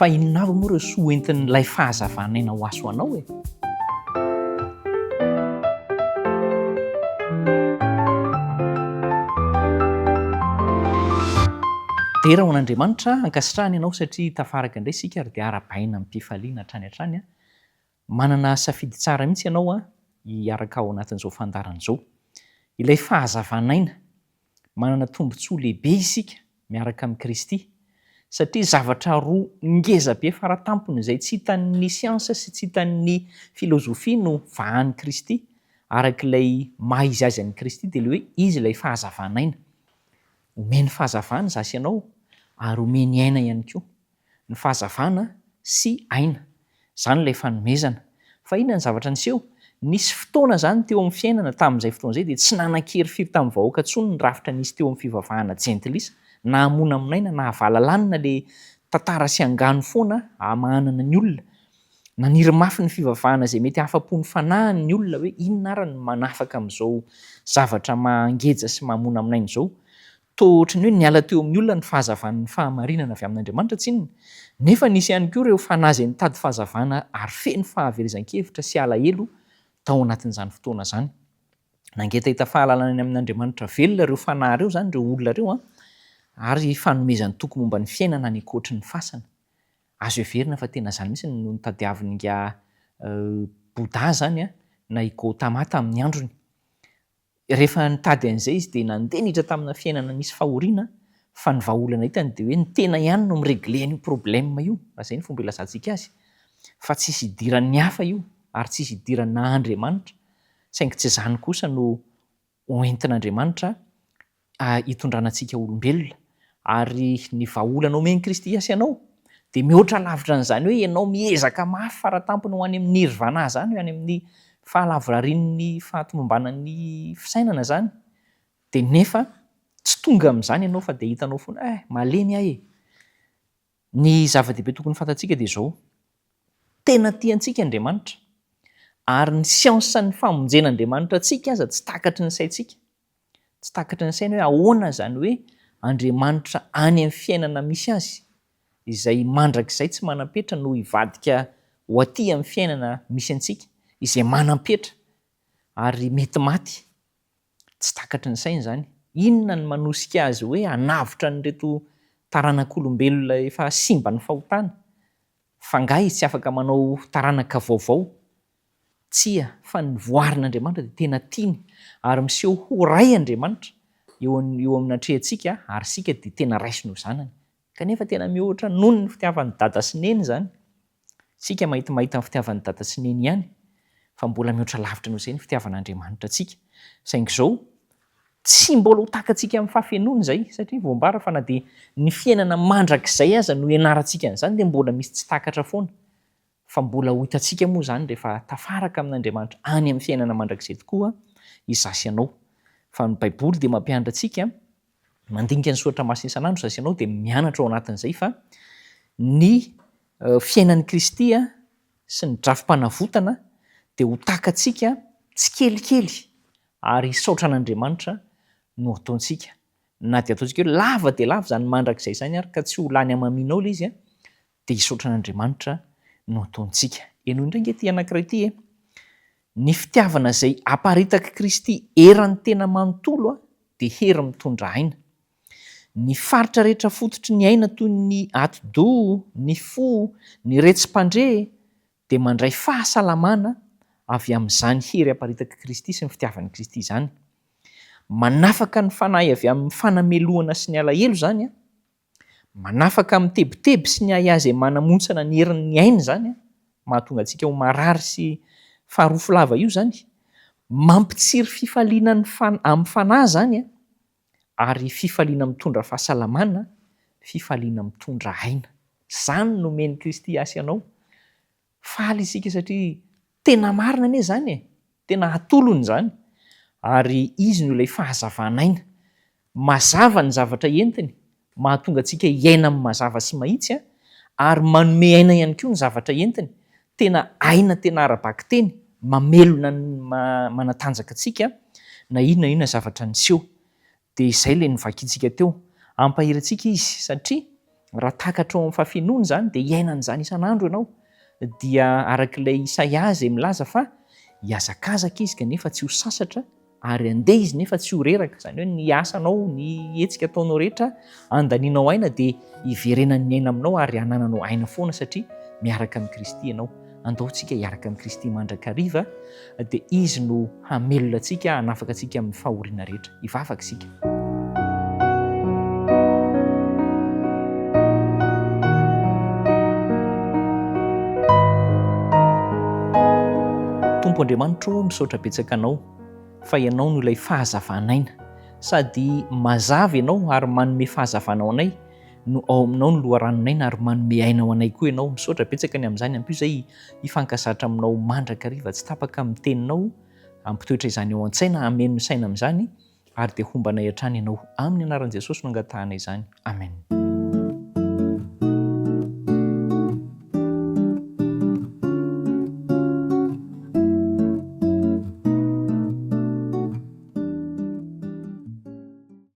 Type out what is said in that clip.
Fa inona avy moa ireo soa entin'ilay fahazavana ho aso anao e? Tera ho an'Andriamanitra ankasitrahany ianao satria tafaraka indray isika ary dia ara-baina amin'ny mpifaliana hatrany hatrany. Manana safidy tsara mihitsy ianao hiaraka ao anatin'izao fandarana izao. Ilay fahazavanaina manana tombontsoa lehibe isika miaraka amin'ny Kristy satria zavatra roa ngeza be faratampony izay tsy hitan'ny siansa sy tsy hitan'ny filozofia no vahan'i Kristy arak'ilay maha izy azy an'i Kristy dia ilay hoe izy ilay fahazavanaina. Omeny fahazavana zasy ianao ary omeny aina ihany koa. Ny fahazavana sy aina, izany ilay fanomezana. Fa inona ny zavatra niseho? Nisy fotoana izany teo amin'ny fiainana tamin'izay fotoana izay dia tsy nanan-kery firy tamin'ny vahoaka intsony ny rafitra nisy teo amin'ny fivavahana jentilisa, na hamoana aminaina na havalalanina ilay tantara sy angano foana hamahanana ny olona. Naniry mafy ny fivavahana izay mety afa-po ny fanahiny ny olona hoe inona ary ny manafaka amin'izao zavatra mangeja sy mamoana aminaina izao. Toa ohatran'ny hoe niala teo amin'ny olona ny fahazavan'ny fahamarinana avy amin'Andriamanitra tsinona. Nefa nisy ihany koa ireo fanahy izay nitady fahazavana ary feno fahaverezan-kevitra sy alahelo tao anatin'izany fotoana izany. Nangeta hita fahalalana any amin'Andriamanitra velona ireo fanahy ireo izany, ireo olona ireo ary fanomezany toky momba ny fiainana ny ankoatry ny fasana. Azo heverina fa tena izany mihitsy no nitadiavin'inga Bouddha izany na i Gautama tamin'ny androny. Rehefa nitady an'izay izy dia nandeha niditra tamina fiainana nisy fahoriana fa ny vahaolana hitany dia hoe ny tena ihany no miregle an'io problème io, raha izay ny fomba ilazantsika azy. Fa tsisy idiran'ny hafa io ary tsisy idiran'ny Andriamanitra, saingy tsy izany kosa no hoentin'Andriamanitra hitondrana antsika olombelona. Ary ny vahaolana omeny Kristy Asy ianao dia mihoatra lavitra an'izany hoe ianao miezaka mafy faratampony ho any amin'ny nirvana izany, ho any amin'ny fahalavorarian'ny fahatomombanan'ny fisainana izany. Dia nefa tsy tonga amin'izany ianao fa dia hitanao foana malemy ahy e. Ny zava-dehibe tokony fantatsika dia izao: tena tiantsika Andriamanitra ary ny siansa ny famonjen'Andriamanitra antsika aza tsy takatry ny saintsika. Tsy takatry ny saina hoe ahoana izany hoe Andriamanitra any amin'ny fiainana misy azy izay mandrakizay tsy manam-petra no hivadika ho aty amin'ny fiainana misy antsika izay manam-petra ary mety maty. Tsy takatry ny saina izany. Inona ny manosika azy hoe hanavotra nyreto taranak'olombelona efa simba ny fahotana? Fa angaha izy tsy afaka manao taranaka vaovao? Tsia, fa ny voarin'Andriamanitra dia tena tiany ary miseho ho ray Andriamanitra eo amin'ny hatrehantsika ary sika dia tena raisiny ho zanany. Kanefa tena mihoatra noho ny fitiavan'ny dada sy neny izany. Sika mahitamahita ny fitiavan'ny dada sy neny ihany, fa mbola mihoatra lavitra noho izay ny fitiavan'Andriamanitra antsika. Saingy izao tsy mbola ho takantsika amin'ny fahafenoana izay, satria voambara fa na dia ny fiainana mandrakizay aza no ianarantsika an'izany dia mbola misy tsy takatra foana. Fa mbola ho hitantsika moa izany rehefa tafaraka amin'Andriamanitra any amin'ny fiainana mandrakizay tokoa izasy ianao. Fa ny Baiboly dia mampianatra antsika, mandinika ny soratra masina isan'andro zasy ianao dia mianatra ao anatin'izay fa ny fiainan'i Kristy sy ny drafim-panavotana dia ho takantsika tsy kelikely ary saotra an'Andriamanitra no ataontsika. Na dia ataontsika hoe lava dia lava izany mandrakizay izany ary ka tsy ho lany amamiana ao ilay izy dia hisaotra an'Andriamanitra no ataontsika. Eno indray ange ity anankiray ity ny fitiavana izay aparitaka Kristy eran'ny tena manontolo dia hery mitondra aina. Ny faritra rehetra fototry ny aina toy ny ati-doha, ny fo, ny retsim-pandre dia mandray fahasalamana avy amin'izany hery aparitaka Kristy sy ny fitiavan'i Kristy izany. Manafaka ny fanahy avy amin'ny fanamelohana sy ny alahelo izany, manafaka amin'ny teboteby sy ny ahy azy manamontsana ny herin'ny aina izany, mahatonga antsika ho marary sy faharofo lava io izany, mampitsiry fifaliana amin'ny fanahy izany ary fifaliana mitondra fahasalamana, fifaliana mitondra aina. Izany no omeny Kristy Asy ianao. Faly isika satria tena marina anie izany tena atolony izany. Ary izy no ilay fahazavanaina. Mazava ny zavatra entiny, mahatonga antsika hiaina amin'ny mazava sy mahitsy ary manome aina ihany koa ny zavatra entiny. Tena aina tena ara-baky teny, mamelona manatanjaka antsika na inona zavatra niseho. Dia izay ilay nivakiantsika teo. Ampahirantsika izy satria raha takatra eo amin'ny fahafinoana zany dia hiainan'izany isan'andro ianao dia arak'ilay Isaia zay milaza fa hiazakazaka izy kanefa tsy ho sasatra ary andeha izy nefa tsy ho reraka, izany hoe ny asanao ny hetsika ataonao rehetra andanianao aina dia hiverenany ny aina aminao ary hanananao aina foana satria miaraka amin'ny Kristy ianao. Andaontsika hiaraka amin'ny Kristy mandrakariva dia izy no hamelona antsika, hanafaka antsika amin'ny fahoriana rehetra. Hivavaka isika. Tompo Andriamanitro, misaotra betsaka anao fa ianao no ilay fahazavanaina, sady mazava ianao ary manome fahazavana ao anay, no ao aminao no loharanonay ary manome aina ao anay koa ianao. Misaotra betsaka ny amin'izany ampio izay hifankazatra aminao mandrakariva tsy tapaka amin'ny teninao, ampitoetra izany ao an-tsaina, ameno ny saina amin'izany ary dia hombanay hatrany ianao. Amin'ny anaran'i Jesosy no angatahana izany. Amen.